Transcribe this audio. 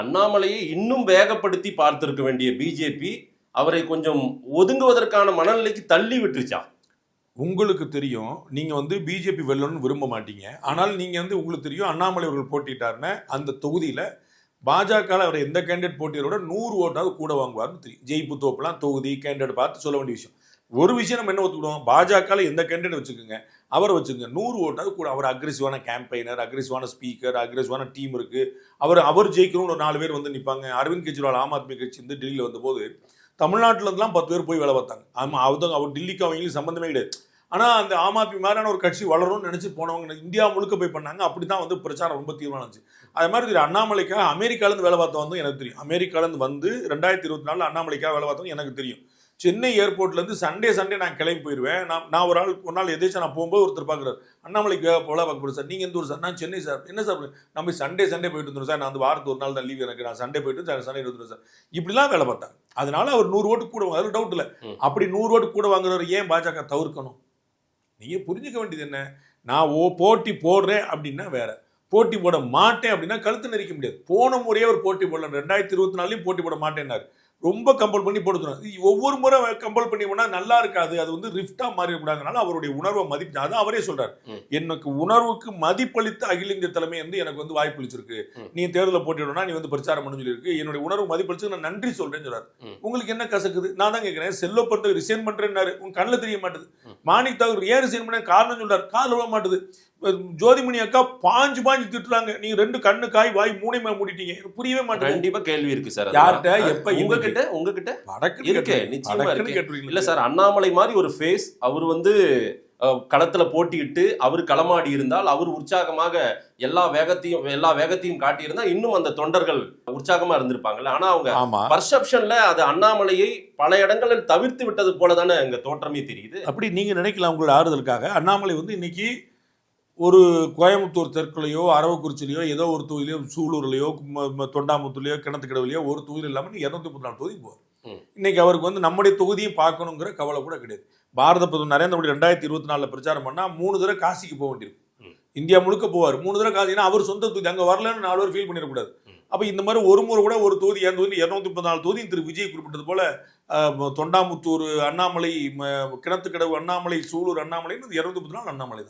அண்ணாமலையை இன்னும் வேகப்படுத்தி பார்த்திருக்க வேண்டிய பிஜேபி அவரை கொஞ்சம் ஒதுங்குவதற்கான மனநிலைக்கு தள்ளி விட்டுருச்சா? உங்களுக்கு தெரியும், நீங்க பிஜேபி வெல்லணும்னு விரும்ப மாட்டீங்க. ஆனால் நீங்க உங்களுக்கு தெரியும், அண்ணாமலை அவர்கள் போட்டிட்டாருன்னு அந்த தொகுதியில பாஜக அவர் எந்த கேண்டிடேட் போட்டியோட 100 ஓட்டாவது கூட வாங்குவார்னு தெரியும். ஜெயிப்பு தோப்புலாம் தொகுதி கேண்டிடேட் பார்த்து சொல்ல வேண்டிய விஷயம். ஒரு விஷயம் நம்ம என்ன ஒத்துக்கிடுவோம், பாஜக எந்த கேண்டிடேட் வச்சுக்கோங்க, அவரை வச்சுக்கோங்க, 100 ஓட்டாவது கூட. அவர் அக்ரெசிவான கேம்பெயினர், அக்ரெசிவான ஸ்பீக்கர், அக்ரெசிவான டீம் இருக்கு. அவர் ஜெயிக்கணும்னு ஒரு 4 பேர் நிற்பாங்க. அரவிந்த் கெஜ்ரிவால் ஆம் ஆத்மி கட்சி டெல்லியில் வந்தபோது தமிழ்நாட்டில் இருந்துலாம் 10 பேர் போய் வேலை பார்த்தாங்க. ஆமாம், அவர் டெல்லிக்கு அவங்களுக்கு சம்மந்தமே கிடையாது. ஆனால் அந்த ஆம் ஆத்மி மாதிரியான ஒரு கட்சி வளரும்னு நினச்சி போனவங்க இந்தியா முழுக்க போய் பண்ணாங்க. அப்படி தான் பிரச்சாரம் ரொம்ப தீவிரமாக இருந்துச்சு. அது மாதிரி தெரியும், அண்ணாமலைக்காக அமெரிக்காலேருந்து வேலை பார்த்தவங்க எனக்கு தெரியும். அமெரிக்காலேருந்து 2024 அண்ணாமலைக்காக வேலை பார்த்தவங்க எனக்கு தெரியும். சென்னை ஏர்போர்ட்லேருந்து சண்டே நான் கிளம்பி போயிடுவேன். நான் ஒரு நாள் எதேச்சும் நான் போகும்போது ஒருத்தர் பார்க்குறாரு, அண்ணாமலைக்கு வேலை பார்க்க போகிறேன் சார், நீங்கள் எந்த ஊர் சார்? நான் சென்னை சார். என்ன சார் நம்ம சண்டே போயிட்டு வந்துடும் சார், நான் வாரத்து ஒரு நாள் தான் லீவ் எனக்கு, நான் சண்டே போயிட்டு சண்டே வந்துடும் சார். இப்படிலாம் வேலை பார்த்தாங்க. அதனால அவர் 100 ஓட்டு கூட வாங்க, டவுட் இல்லை. அப்படி 100 ஓட்டு கூட வாங்குறவர் ஏன் பாஜக தவிர்க்கணும்? நீங்கள் புரிஞ்சுக்க வேண்டியது என்ன, நான் போட்டி போடுறேன் அப்படின்னா வேற, போட்டி போட மாட்டேன் அப்படின்னா கழுத்து நெரிக்க முடியாது. போன முறையே ஒரு போட்டி போடலாம், 2024 போட்டி போட மாட்டேன்னாரு. ரொம்ப கம்பல் பண்ணி போடுறாங்க. ஒவ்வொரு முறை கம்பல் பண்ணி போனா நல்லா இருக்காது, அது ரிஃப்டா மாறிடக்கூடாதுனால அவருடைய உணர்வை மதிப்பு, அதான் அவரே சொல்றாரு, எனக்கு உணர்வுக்கு மதிப்பளித்து அகில இந்திய தலைமை எனக்கு வாய்ப்பு அளிச்சிருக்கு, நீ தேர்தலில் போட்டிடணும்னா நீ பிரச்சாரம் பண்ணு சொல்லியிருக்கு, என்னுடைய உணர்வு மதிப்பளிச்சு நான் நன்றி சொல்றேன்னு சொல்றாரு. உங்களுக்கு என்ன கசக்குது? நான் தான் கேட்கிறேன், செல்வ பொறுத்த ரிசைன் பண்றேன்னாரு, உங்க கண்ணில் தெரிய மாட்டுது. மாணிக் தாகூர் ஏன் ரிசைன் பண்ண காரணம் சொல்றாரு, காதில் விட மாட்டுது. ஜோதிமணி அக்கா பாஞ்சு திட்டுறாங்க, நீங்க 2 கண்ணு காய் வாய் 3 மூடிட்டீங்க, புரியவே மாட்டேங்குது. கண்டிப்பா கேள்வி இருக்கு சார். யார்கிட்ட எப்ப உங்ககிட்ட இருக்கு, நிச்சயமா இருக்கு. இல்ல சார், அண்ணாமலை மாதிரி ஒரு ஃபேஸ் அவர் களத்துல போட்டியிட்டு அவர் களமாடி இருந்தால், அவர் உற்சாகமாக எல்லா வேகத்தையும் காட்டியிருந்தா இன்னும் அந்த தொண்டர்கள் உற்சாகமா இருந்திருப்பாங்கல்ல. ஆனா அவங்க பர்செப்ஷன்ல அது அண்ணாமலையை பல இடங்களில் தவிர்த்து விட்டது போலதானே எங்க தோற்றமே தெரியுது. அப்படி நீங்க நினைக்கலாம். உங்களோட ஆறுதலுக்காக அண்ணாமலை இன்னைக்கு ஒரு கோயம்புத்தூர் தெற்குலையோ அரவக்குறிச்சிலையோ ஏதோ ஒரு தொகுதியிலையோ, சூலூர்லையோ தொண்டாமுத்தூர்லையோ கிணத்துக்கடவுலையோ ஒரு தொகுதி இல்லாமல் 234 தொகுதி போவார். இன்னைக்கு அவருக்கு நம்முடைய தொகுதியை பார்க்கணுங்கிற கவலை கூட கிடையாது. பாரத பிரதமர் நரேந்திர மோடி 2024 பிரச்சாரம் பண்ணா 3 தடவை காசிக்கு போக வேண்டியிருக்கும். இந்தியா முழுக்க போவார். 3 தடவை காசினா அவர் சொந்த தொகுதி, அங்கே வரலன்னு 4 பேர் ஃபீல் பண்ணிடக்கூடாது. அப்போ இந்த மாதிரி ஒரு முறை கூட ஒரு தொகுதி 234 தொகுதி திரு விஜய் குறிப்பிட்டது போல தொண்டாமுத்தூர் அண்ணாமலை, கிணத்துக்கடவு அண்ணாமலை, சூலூர் அண்ணாமலை, 234 அண்ணாமலை தான்.